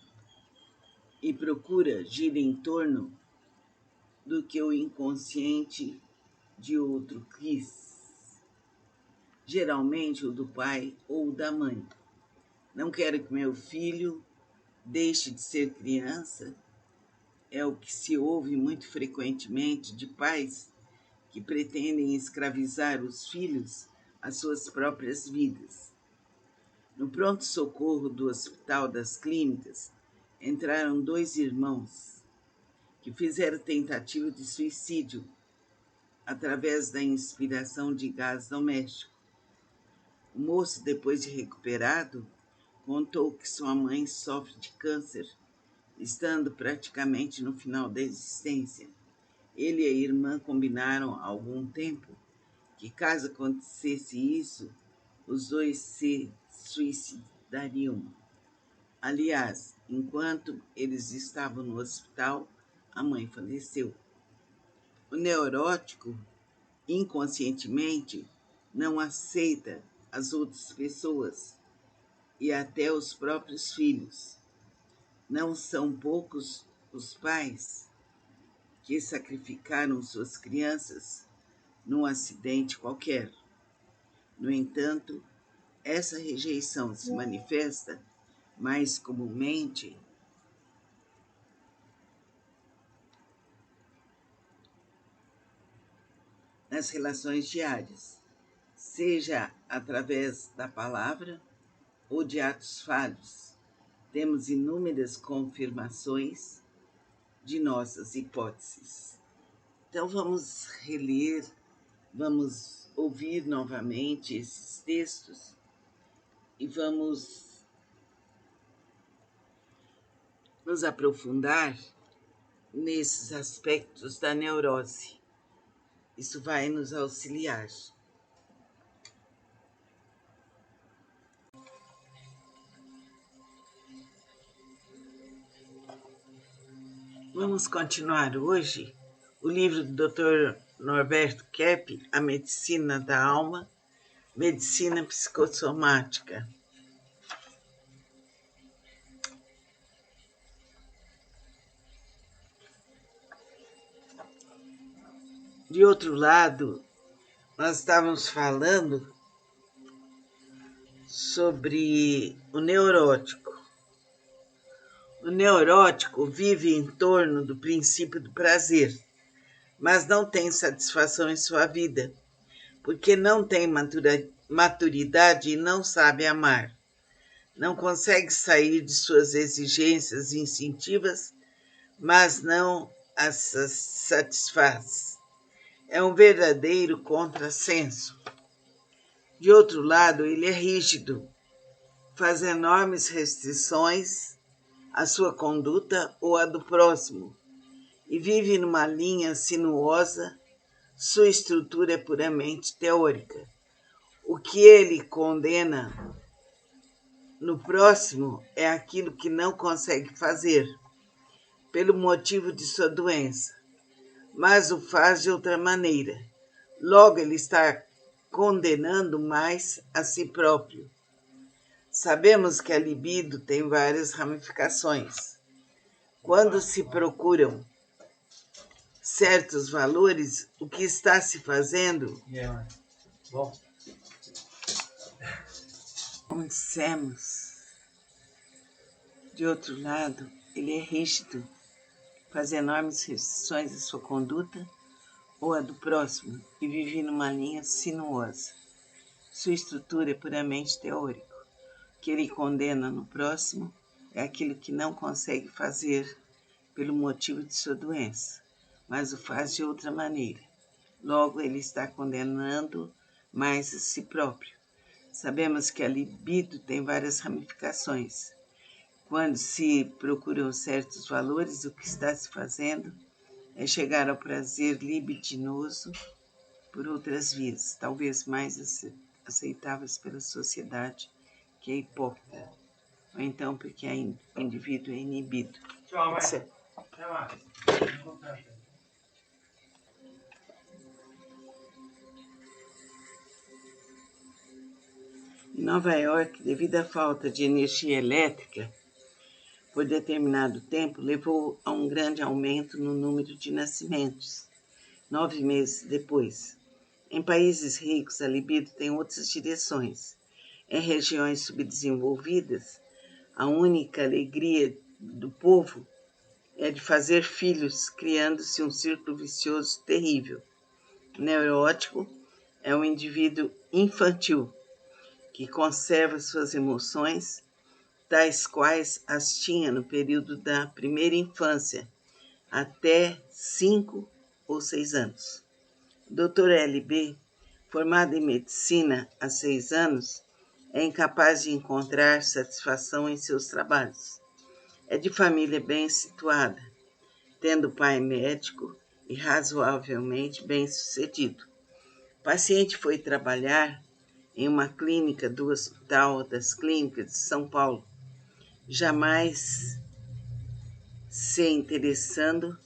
e procura gira em torno do que o inconsciente de outro quis. Geralmente o do pai ou da mãe. Não quero que meu filho deixe de ser criança. É o que se ouve muito frequentemente de pais que pretendem escravizar os filhos às suas próprias vidas. No pronto-socorro do Hospital das Clínicas, entraram 2 irmãos que fizeram tentativa de suicídio através da inspiração de gás doméstico. O moço, depois de recuperado, contou que sua mãe sofre de câncer, estando praticamente no final da existência. Ele e a irmã combinaram há algum tempo que, caso acontecesse isso, os 2 se suicidariam. Aliás, enquanto eles estavam no hospital, a mãe faleceu. O neurótico, inconscientemente, não aceita as outras pessoas e até os próprios filhos. Não são poucos os pais que sacrificaram suas crianças num acidente qualquer. No entanto, essa rejeição se manifesta mais comumente nas relações diárias, seja através da palavra ou de atos falhos. Temos inúmeras confirmações de nossas hipóteses. Então vamos reler, vamos ouvir novamente esses textos e vamos nos aprofundar nesses aspectos da neurose. Isso vai nos auxiliar. Vamos continuar hoje o livro do Dr. Norberto Kepp, A Medicina da Alma, Medicina Psicossomática. De outro lado, nós estávamos falando sobre o neurótico. O neurótico vive em torno do princípio do prazer, mas não tem satisfação em sua vida, porque não tem maturidade e não sabe amar. Não consegue sair de suas exigências instintivas, mas não as satisfaz. É um verdadeiro contrassenso. De outro lado, ele é rígido, faz enormes restrições à sua conduta ou à do próximo, e vive numa linha sinuosa. Sua estrutura é puramente teórica. O que ele condena no próximo é aquilo que não consegue fazer, pelo motivo de sua doença, mas o faz de outra maneira. Logo, ele está condenando mais a si próprio. Sabemos que a libido tem várias ramificações. Quando se procuram certos valores, o que está se fazendo? Como dissemos, de outro lado, ele é rígido, faz enormes restrições à sua conduta ou à do próximo e vive numa linha sinuosa. Sua estrutura é puramente teórica. O que ele condena no próximo é aquilo que não consegue fazer pelo motivo de sua doença, mas o faz de outra maneira. Logo, ele está condenando mais a si próprio. Sabemos que a libido tem várias ramificações. Quando se procuram certos valores, o que está se fazendo é chegar ao prazer libidinoso por outras vias, talvez mais aceitáveis pela sociedade, que é hipócrita, ou então porque o indivíduo é inibido. Etc. Em Nova York, devido à falta de energia elétrica, por determinado tempo, levou a um grande aumento no número de nascimentos, 9 meses depois. Em países ricos, a libido tem outras direções. Em regiões subdesenvolvidas, a única alegria do povo é de fazer filhos, criando-se um círculo vicioso terrível. O neurótico é um indivíduo infantil, que conserva suas emoções, tais quais as tinha no período da primeira infância, até 5 ou 6 anos. O Dr. L.B., formado em medicina há 6 anos, é incapaz de encontrar satisfação em seus trabalhos. É de família bem situada, tendo pai médico e razoavelmente bem-sucedido. O paciente foi trabalhar em uma clínica do Hospital das Clínicas de São Paulo, jamais se interessando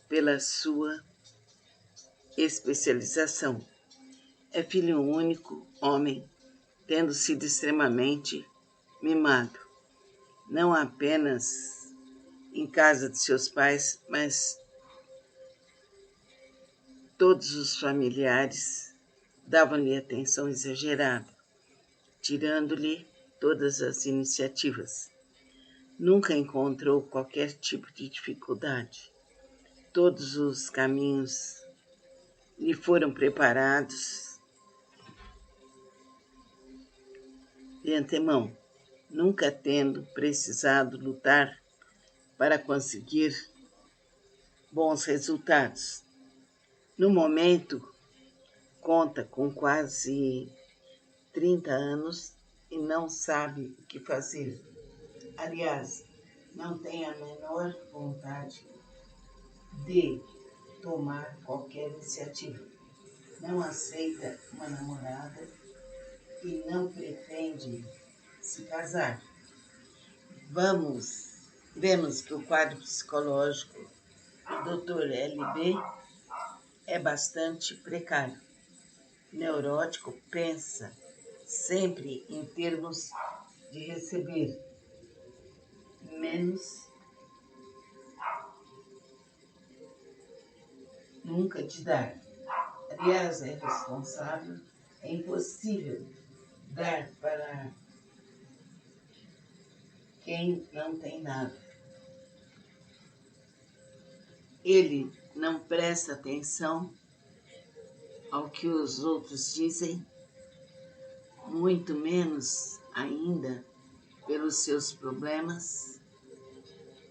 pela sua especialização. É filho único, homem, tendo sido extremamente mimado, não apenas em casa de seus pais, mas todos os familiares davam-lhe atenção exagerada, tirando-lhe todas as iniciativas. Nunca encontrou qualquer tipo de dificuldade. Todos os caminhos lhe foram preparados de antemão, nunca tendo precisado lutar para conseguir bons resultados. No momento, conta com quase 30 anos e não sabe o que fazer. Aliás, não tem a menor vontade de tomar qualquer iniciativa. Não aceita uma namorada e não pretende se casar. Vemos que o quadro psicológico do Dr. L.B. é bastante precário. Neurótico pensa sempre em termos de receber menos, nunca de dar. Aliás, é responsável, é impossível dar para quem não tem nada. Ele não presta atenção ao que os outros dizem, muito menos ainda pelos seus problemas,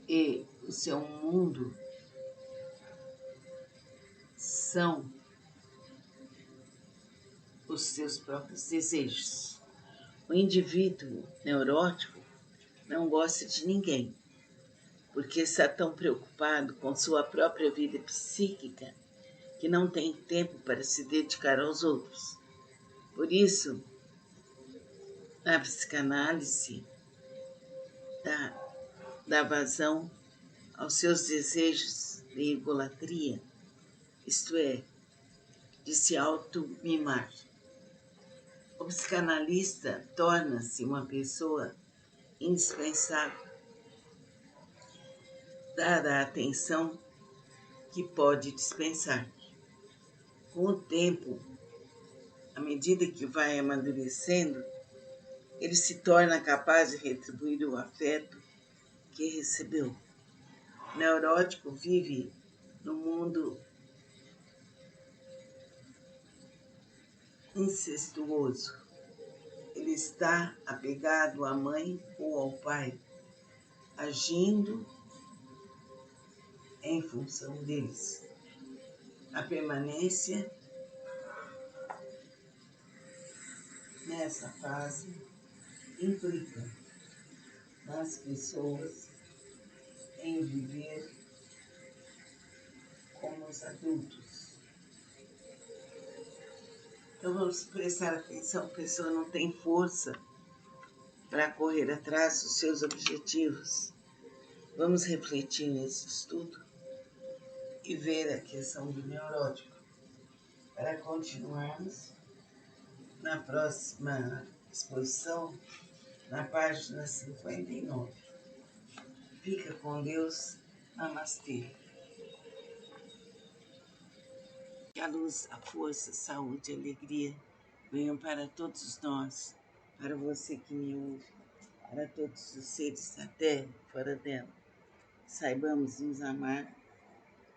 e o seu mundo são os seus próprios desejos. O indivíduo neurótico não gosta de ninguém, porque está tão preocupado com sua própria vida psíquica que não tem tempo para se dedicar aos outros. Por isso, a psicanálise dá vazão aos seus desejos de egolatria, isto é, de se auto-mimar. O psicanalista torna-se uma pessoa indispensável, dada a atenção que pode dispensar. Com o tempo, à medida que vai amadurecendo, ele se torna capaz de retribuir o afeto que recebeu. O neurótico vive no mundo incestuoso. Ele está apegado à mãe ou ao pai, agindo em função deles. A permanência nessa fase implica nas pessoas em viver como os adultos. Então vamos prestar atenção, a pessoa não tem força para correr atrás dos seus objetivos. Vamos refletir nesse estudo e ver a questão do neurótico para continuarmos na próxima exposição, na página 59. Fica com Deus. Namastê. Que a luz, a força, a saúde e a alegria venham para todos nós, para você que me ouve, para todos os seres da terra e fora dela. Saibamos nos amar,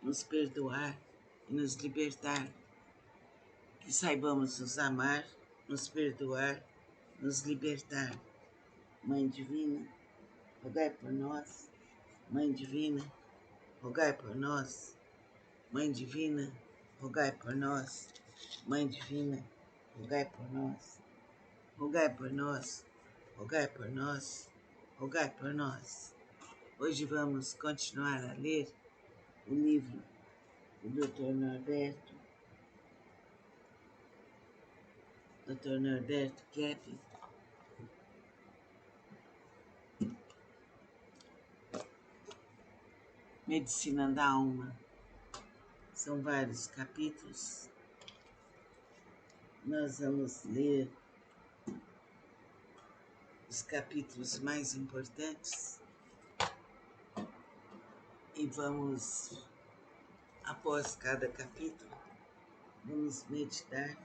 nos perdoar e nos libertar. Que saibamos nos amar, nos perdoar, nos libertar. Mãe Divina, rogai por nós. Mãe Divina, rogai por nós. Mãe Divina, rogai por nós. Mãe Divina, rogai por nós. Rogai por nós, rogai por nós, rogai por nós. Hoje vamos continuar a ler o livro do Dr. Norberto Keppe, Medicina da Alma. São vários capítulos. Nós vamos ler os capítulos mais importantes e vamos, após cada capítulo, vamos meditar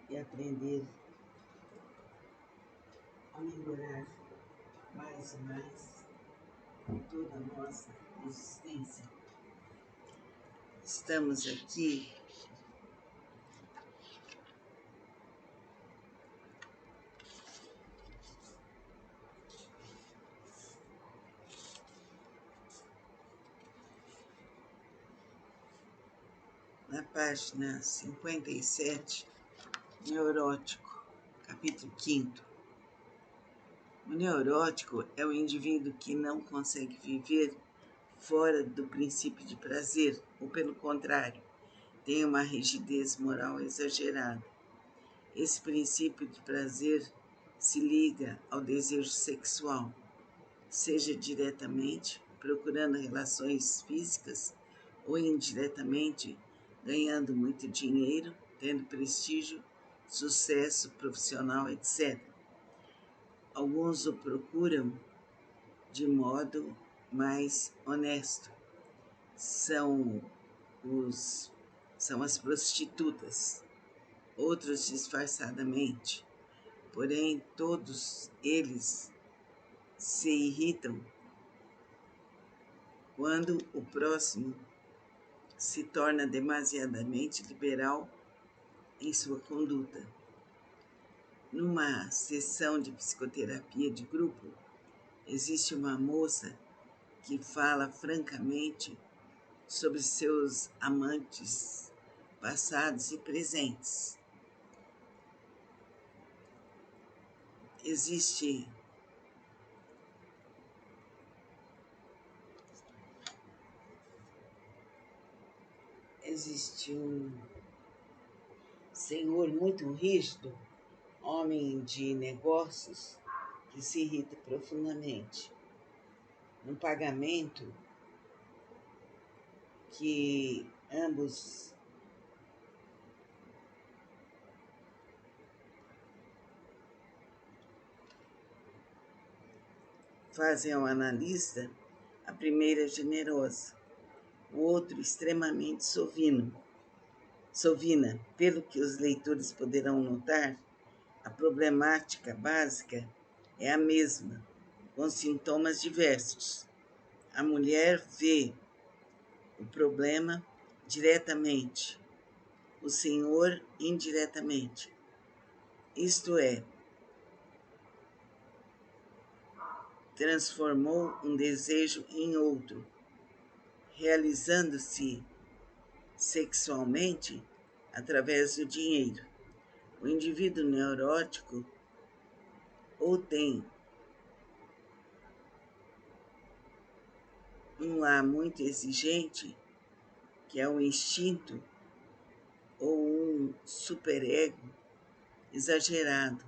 e aprender a melhorar mais e mais toda a nossa existência. Estamos aqui na página 57, Neurótico, capítulo 5º. O neurótico é o indivíduo que não consegue viver fora do princípio de prazer, ou pelo contrário, tem uma rigidez moral exagerada. Esse princípio de prazer se liga ao desejo sexual, seja diretamente procurando relações físicas ou indiretamente ganhando muito dinheiro, tendo prestígio, sucesso profissional, etc. Alguns o procuram de modo mais honesto. São as prostitutas, outros disfarçadamente. Porém, todos eles se irritam quando o próximo se torna demasiadamente liberal em sua conduta. Numa sessão de psicoterapia de grupo, existe uma moça que fala francamente sobre seus amantes passados e presentes. Existe um senhor muito rígido, homem de negócios, que se irrita profundamente. No pagamento que ambos fazem ao analista, a primeira é generosa, o outro extremamente sovina. Pelo que os leitores poderão notar, a problemática básica é a mesma, com sintomas diversos. A mulher vê o problema diretamente, o senhor indiretamente. Isto é, transformou um desejo em outro, realizando-se sexualmente através do dinheiro. O indivíduo neurótico ou tem um lar muito exigente, que é o instinto ou um superego exagerado,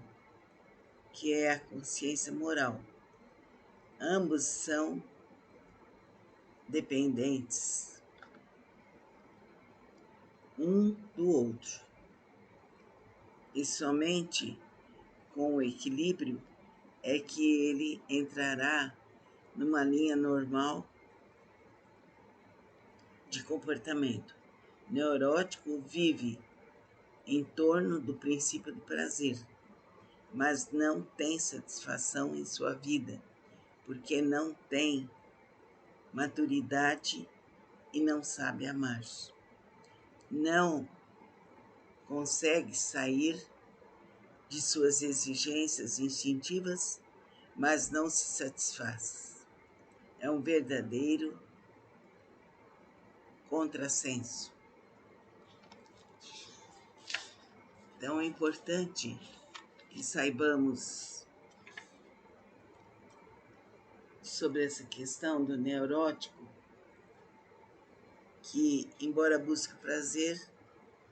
que é a consciência moral. Ambos são dependentes um do outro. E somente com o equilíbrio é que ele entrará numa linha normal de comportamento. O neurótico vive em torno do princípio do prazer, mas não tem satisfação em sua vida, porque não tem maturidade e não sabe amar. Não consegue sair de suas exigências instintivas, mas não se satisfaz. É um verdadeiro contrassenso. Então é importante que saibamos sobre essa questão do neurótico, que, embora busque prazer,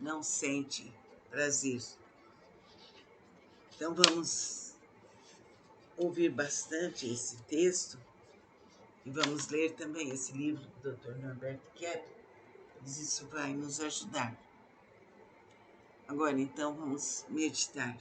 não sente prazer. Então vamos ouvir bastante esse texto e vamos ler também esse livro do Dr. Norberto Kepler, pois isso vai nos ajudar. Agora, então, vamos meditar.